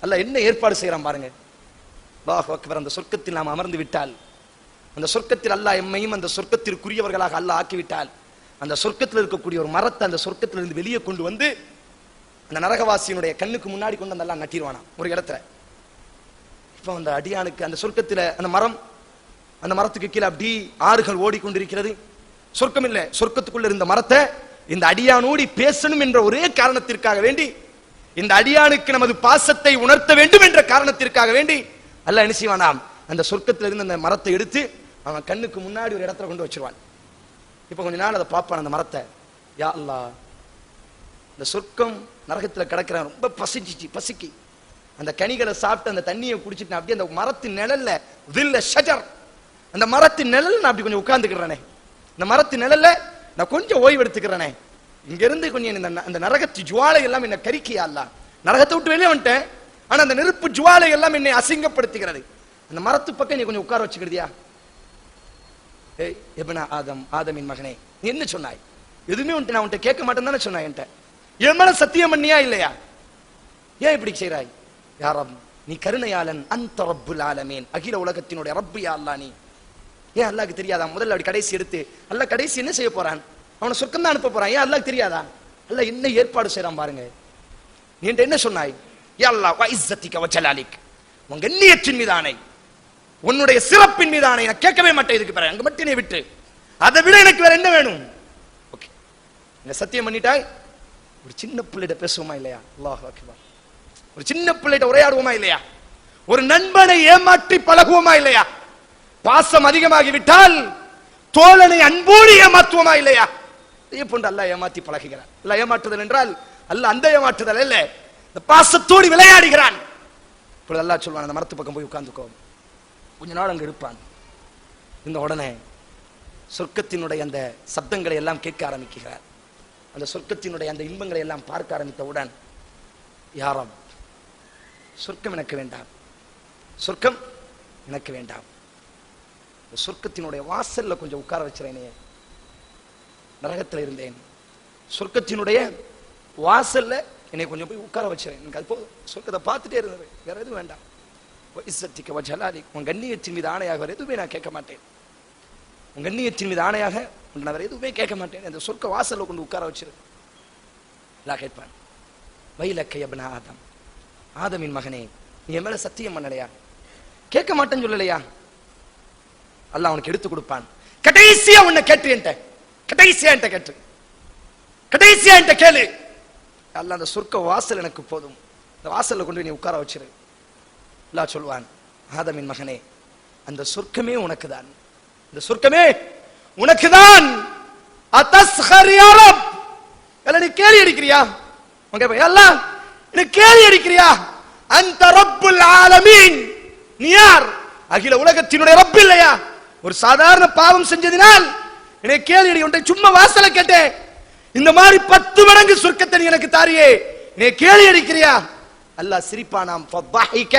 அல்லாஹ் என்ன ஏற்பாடு செய்யறான் பாருங்க. அல்லாஹு அக்பர். அந்த சொர்க்கத்தில் நாம் அமர்ந்து விட்டால், அந்த சொர்க்கத்தில் அல்லாஹ் எம்மையும் அந்த சொர்க்கத்திற்குரியவர்களாக அல்லாஹ் ஆக்கிவிட்டால், அந்த சொர்க்கத்தில் இருக்கக்கூடிய ஒரு மரத்தை அந்த சொர்க்கத்திலிருந்து வெளியே கொண்டு வந்து அந்த நரகவாசியினுடைய கண்ணுக்கு முன்னாடி கொண்டு வந்து அல்லாஹ் நட்டிடுவானா ஒரு இடத்துல. இப்போ அந்த அடியானுக்கு அந்த சொர்க்கத்தில் அந்த மரம், அந்த மரத்துக்கு கீழே அப்படி ஆறுகள் ஓடிக்கொண்டிருக்கிறது. சொர்க்கம் இல்லை, சொர்க்கத்துக்குள்ள இருந்த மரத்தை இந்த அடியானோடி பேசணும் என்ற ஒரே காரணத்திற்காக வேண்டி, இந்த அடியானுக்கு நமது பாசத்தை உணர்த்த வேண்டும் என்ற காரணத்திற்காக வேண்டி அல்லாஹ் என்ன செய்வானாம்? அந்த சொர்க்கத்தில் இருந்து அந்த மரத்தை எடுத்து அவன் கண்ணுக்கு முன்னாடி ஒரு இடத்துல கொண்டு வச்சிருவான். இப்ப கொஞ்ச நாள் அதை பார்ப்பான் அந்த மரத்தை. யா அல்லாஹ், இந்த சொர்க்கம் நரகத்தில் கிடக்கிற ரொம்ப பசிக்கு அந்த கனிகளை சாப்பிட்டு அந்த தண்ணியை குடிச்சிட்டு அப்படியே அந்த மரத்தின் நிழல்ல வில்ல ஷஜர், அந்த மரத்தின் நிழல் நான் அப்படி கொஞ்சம் உட்கார்ந்துக்கிறேனே, இந்த மரத்தின் நிழல்ல நான் கொஞ்சம் ஓய்வு எடுத்துக்கிறேனே, இங்க இருந்து கொஞ்சம் அந்த நரகத்து ஜுவாலை எல்லாம் என்ன கரிக்கியா அல்லாஹ், நரகத்தை விட்டு வெளியே வந்துட்டேன், ஆனா அந்த நெருப்பு ஜுவாலை எல்லாம் என்னை அசிங்கப்படுத்துகிறது, அந்த மரத்து பக்கம் நீ கொஞ்சம் உட்கார வச்சுக்கிறதியா? ஏய் இப்னு ஆதமின் மகனே, நீ என்ன சொன்னாய்? எதுவுமே உன்ட்டு நான் உன்ட்ட கேட்க மாட்டேன்னு தானே சொன்னாய். என்கிட்ட என் மேல சத்தியம் பண்ணியா இல்லையா? ஏன் இப்படி செய்றாய்? யா ரப், நீ கருணையாளன், அந்த ரப்புல் ஆலமீன், அகில உலகத்தினுடைய ரப்பு யா அல்லாஹ். நீ ஏன் அல்லாஹ்க்கு தெரியாதா? முதல்ல அப்படி கடைசி எடுத்து அல்லாஹ் கடைசி என்ன செய்ய போறான்? அவனை சொர்க்கம் தான் அனுப்ப போறான். ஏன் அல்லாஹ்க்கு தெரியாதா? அல்லாஹ் என்ன ஏற்பாடு செய்றான் பாருங்க. நீ என்கிட்ட என்ன சொன்னாய்? யா அல்லாஹ் வ இஸ்ஸத்திக வ ஜலாலிக், உன் கண்ணியத்தின் மீது ஆணை, உன்னுடைய சிறப்பின் மீது ஆணை, நான் கேட்கவே மாட்டேன் இதுக்கு பிறகு, அங்க மட்டும் நீ விட்டு, அதை விட எனக்கு வேற என்ன வேணும்? ஓகே, இந்த சத்தியம் பண்ணிட்டாய். ஒரு சின்ன பிள்ளைகிட்ட பேசுவோமா இல்லையா? அல்லாஹ் அக்பர். ஒரு சின்ன பிள்ளைகிட்ட உரையாடுவோமா இல்லையா? ஒரு நண்பனை ஏமாற்றி பழகுவோமா இல்லையா? பாசம் அதிகமாகிவிட்டால் தோழனை அன்போடு ஏமாற்றுவோமா இல்லையா? இதே போன்று அல்லாஹ் ஏமாற்றி பழகுகிறான். அல்லாஹ் ஏமாற்றுதல் என்றால் அல்லாஹ் அந்த ஏமாற்றுதல் இல்ல, இந்த பாசத்தோடு விளையாடுகிறான். இப்பொழுது அல்லாஹ் சொல்வான், அந்த மரத்து பக்கம் போய் உட்கார்ந்துக்கோ, கொஞ்ச நாள் அங்க இருப்பான். இந்த உடனே சொர்க்கத்தினுடைய அந்த சப்தங்களை எல்லாம் கேட்க ஆரம்பிக்கிறார். அந்த சொர்க்கத்தினுடைய அந்த இன்பங்களை எல்லாம் பார்க்க ஆரம்பித்தவுடன், யா ரப், சொர்க்கம் எனக்கு வேண்டாம், சொர்க்கம் எனக்கு வேண்டாம், சொர்க்கத்தினுடைய வாசல்ல கொஞ்சம் உட்கார வச்சிருந்தேனே, நரகத்தில் இருந்தேன், சொர்க்கத்தினுடைய வாசல்ல என்னை கொஞ்சம் போய் உட்கார வச்சிருந்தேன், எனக்கு அது போதும், சொர்க்கத்தை பார்த்துட்டே இருந்தேன், வேற எதுவும் வேண்டாம். இஸ்ஸத்திக வ ஜலாலிக், உன் கண்ணியத்தின் மீது ஆணையாக வேற எதுவுமே நான் கேட்க மாட்டேன், உன் கண்ணியத்தின் மீது ஆணையாக நான் வேற எதுவுமே கேட்க மாட்டேன், அந்த சொர்க்க வாசல்ல கொண்டு உட்கார வச்சிரு. அல்லாஹ் கேட்பான், வைலக்க யப்ன ஆதம், ஆதமின் மகனே நீ என் மேல சத்தியம் பண்ணலையா, கேட்க மாட்டேன்னு சொல்லலையா? அல்லாஹ் அவனுக்கு எடுத்து கொடுப்பான். கடைசியா உன்னை கேட்டு என்கிட்ட, கடைசியா என்கிட்ட கேட்டு, கடைசியா என்கிட்ட கேளு. அல்லாஹ் அந்த சொர்க்க வாசல் எனக்கு போதும், இந்த வாசல்ல கொண்டு நீ உட்கார வச்சிரு. அல்லாஹ் சொல்வான், ஆதமின் மகனே அந்த சொர்க்கமே உனக்குதான், இந்த சொர்க்கமே உனக்குதான். அத்தஸ்ஹர் யா ரப், அல்ல நீ கேலி அடிக்கிறியா? அல்லாஹ் நீ கேலி அடிக்கிறியா? அந்த ரப்புல் ஆலமீன், நீ யார்? அகில உலகத்தினுடைய ரப் இல்லையா? ஒரு சாதாரண பாவம் செஞ்சதினால் என்னை கேலி அடி. உன்னை சும்மா வாசல கேட்டேன், இந்த மாதிரி 10 மடங்கு சொர்க்கத்தை நீ எனக்கு தாரியே, என்னை கேலி அடிக்கிறியா? அல்லாஹ் சிரிப்பானாம். ஃபضحك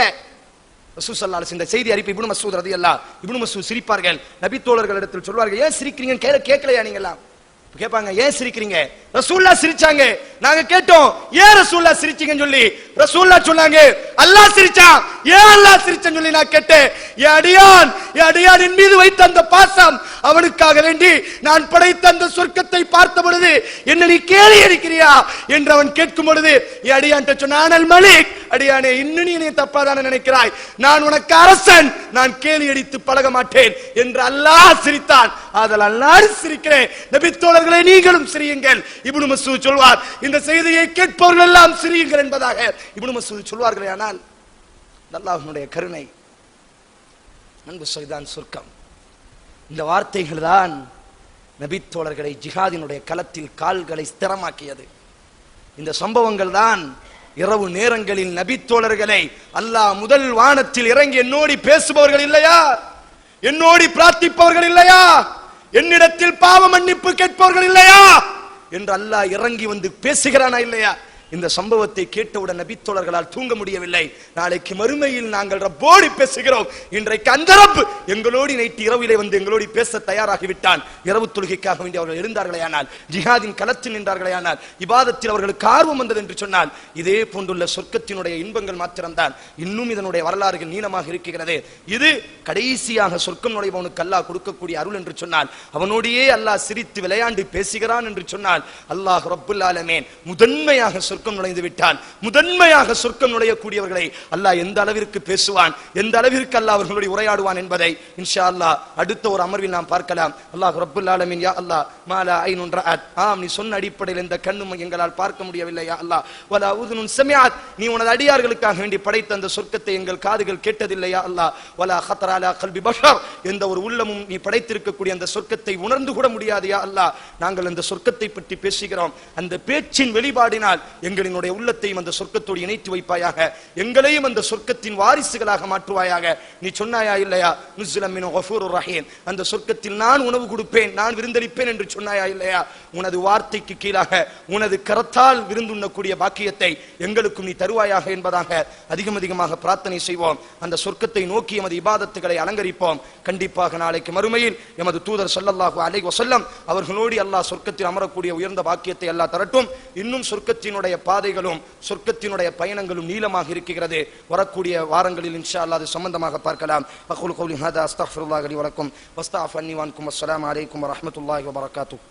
ரசூல் ஸல்லல்லாஹு அலைஹி வஸல்லம் இந்த செய்தி அறிவிப்பு இப்னு மஸ்ஊத் ரலியல்லாஹு, இப்னு மஸ்ஊத் சிரிப்பார்கள். நபி தோழர்களிடத்தில் சொல்வார்கள், ஏன் சிரிக்கிறீங்கன்னு கேட்கலையா நீங்க எல்லாம்? கேட்பாங்க, ஏன் சிரிக்கிறீங்க? ரசூலுல்லாஹ் சிரிச்சாங்க, நாங்க கேட்டோம் ஏன் ரசூலுல்லாஹ் சிரிச்சீங்கன்னு சொல்லி. ரசூலுல்லாஹ் சொன்னாங்க, அல்லாஹ் சிரிச்சான். ஏன் அல்லாஹ் சிரிச்சன்னு சொல்லி நான் கேட்டேன். என் அடியானின் மீது வைத்த அந்த பாசம், அவனுக்காக வேண்டி நான் படைத்த அந்த சொர்க்கத்தை பார்த்த பொழுது என்ன நீ கேலி அடிக்கிறியா என்று அவன் கேட்கும் பொழுது என் அடியான்ட்ட சொன்னான், அல் மலிக், அடியானே இன்னும் நீ என்னை தப்பாதான நினைக்கிறாய், நான் உனக்கு அரசன், நான் கேலி அடித்து பழக மாட்டேன் என்று அல்லாஹ் சிரித்தான். அதனால் நான் சிரிக்கிறேன். நபி தோழர்களே நீங்களும் சிரியுங்கள். இப்னு மஸ்ஊத் சொல்வார், இந்த செய்தியை கேட்பவர்கள் எல்லாம் சிரியுங்கள் என்பதாக இப்னு மஸ்ஊத் சொல்வார்களே. ஆனால் அல்லாஹ்வுடைய கருணை, அன்பு சைதான் சொர்க்கம், இந்த வார்த்தைகள் தான் நபி தோழர்களை ஜிஹாதினுடைய களத்தில் கால்களை ஸ்திரமாக்கியது. இந்த சம்பவங்கள் தான் இரவு நேரங்களில் நபி தோழர்களை அல்லாஹ் முதல் வானத்தில் இறங்கி என்னோடி பேசுபவர்கள் இல்லையா, என்னோடி பிரார்த்திப்பவர்கள் இல்லையா, என்னிடத்தில் பாவ மன்னிப்பு கேட்பவர்கள் இல்லையா என்று அல்லாஹ் இறங்கி வந்து பேசுகிறானா இல்லையா? இந்த சம்பவத்தை கேட்டவுடன் நபி தோழர்களால் தூங்க முடியவில்லை. நாளைக்கு மறுமையில் நாங்கள் ரப்போடு பேசுகிறோம், இன்றைக்கு அந்த ரப் எங்களோடு நைட்டு இரவிலே வந்து எங்களோடு பேச தயாராகிவிட்டான். இரவு தொழுகைக்காக வேண்டி அவர்கள் எழுந்தார்களே ஆனால், ஜிஹாதின் களத்தில் நின்றார்களே ஆனால், இபாதத்தில் அவர்களுக்கு ஆர்வம் வந்தது என்று சொன்னால், இதே போன்றுள்ள சொர்க்கத்தினுடைய இன்பங்கள் மாத்திரம்தான். இன்னும் இதனுடைய வரலாறுகள் நீளமாக இருக்கிறது. இது கடைசியாக சொர்க்கம் நுழைபவனுக்கு அல்லாஹ் கொடுக்கக்கூடிய அருள் என்று சொன்னால், அவனோடையே அல்லாஹ் சிரித்து விளையாண்டு பேசுகிறான் என்று சொன்னால், அல்லாஹ் ரப்புல் ஆலமீன் முதன்மையாக சொர்க்கம் நுழைந்து விட்டான். முதன்மையாக சொர்க்கம் நுழையக்கூடியவர்களை அல்லாஹ் எந்த அளவிற்கு பேசுவான், எந்த அளவிற்கு அல்லாஹ் அவர்களுடைய உரையாடுவான் என்பதை இன்ஷா அல்லாஹ் அடுத்த ஒரு அமர்வில் நாம் பார்க்கலாம். அல்லாஹ் ரப்புல் ஆலமீன், யா அல்லாஹ் மாலா ஐனுன் ரஅத், ஆம் நீ சொன்ன அடிப்படையில் இந்த கண்ணும் எங்களால் பார்க்க முடியவில்லை யா அல்லாஹ், வலா உதுனுன் சமிஅத், நீ உனது அடியார்களுக்காக வேண்டி படைத்த அந்த சொர்க்கத்தை எங்கள் காதுகள் கேட்டதில்லை யா அல்லாஹ், வலா கத்ர அலா கல்பி பஷர், எந்த ஒரு உள்ளமும் நீ படைத்திருக்கக்கூடிய அந்த சொர்க்கத்தை உணர்ந்து கூட முடியாது யா அல்லாஹ். நாங்கள் அந்த சொர்க்கத்தை பற்றி பேசுகிறோம், அந்த பேச்சின் வெளிப்பாடினால் எங்களினுடைய உள்ளத்தையும் அந்த சொர்க்கத்தோடு இணைத்து வைப்பாயாக, எங்களையும் அந்த சொர்க்கத்தின் வாரிசுகளாக மாற்றுவாயாக. நீ சொன்னாயா இல்லையா, நுஸ்ஸுலம் மின் கஃபூருர் ரஹீம், அந்த சொர்க்கத்தில் நான் உணவு கொடுப்பேன், நான் விருந்தளிப்பேன் என்று சொன்னாயா இல்லையா? உனது வார்த்தைக்கு கீழாக உனது கரத்தால் விருந்துண்ணக்கூடிய பாக்கியத்தை எங்களுக்கும் நீ தருவாயாக என்பதாக அதிகமாக பிரார்த்தனை செய்வோம். அந்த சொர்க்கத்தை நோக்கி எமது இபாதத்துகளை அலங்கரிப்போம். கண்டிப்பாக நாளைக்கு மறுமையில் எமது தூதர் ஸல்லல்லாஹு அலைஹி வஸல்லம் அவர்களோடு அல்லாஹ் சொர்க்கத்தில் அமரக்கூடிய உயர்ந்த பாக்கியத்தை அல்லாஹ் தரட்டும். இன்னும் சொர்க்கத்தினுடைய பாதைகளும் சொர்க்கத்தினுடைய பயணங்களும் நீளமாக இருக்கிறது. வரக்கூடிய வாரங்களில் இன்ஷா அல்லாஹ் அது சம்பந்தமாக பார்க்கலாம். அகூலு கௌலி ஹாதா அஸ்தக்ஃபிருல்லாஹ் லி வ லக்கும் வஸ்தஃபு அன்னி வ அன்கும். அஸ்ஸலாமு அலைக்கும் வ ரஹ்மத்துல்லாஹி வ பரகாத்துஹு.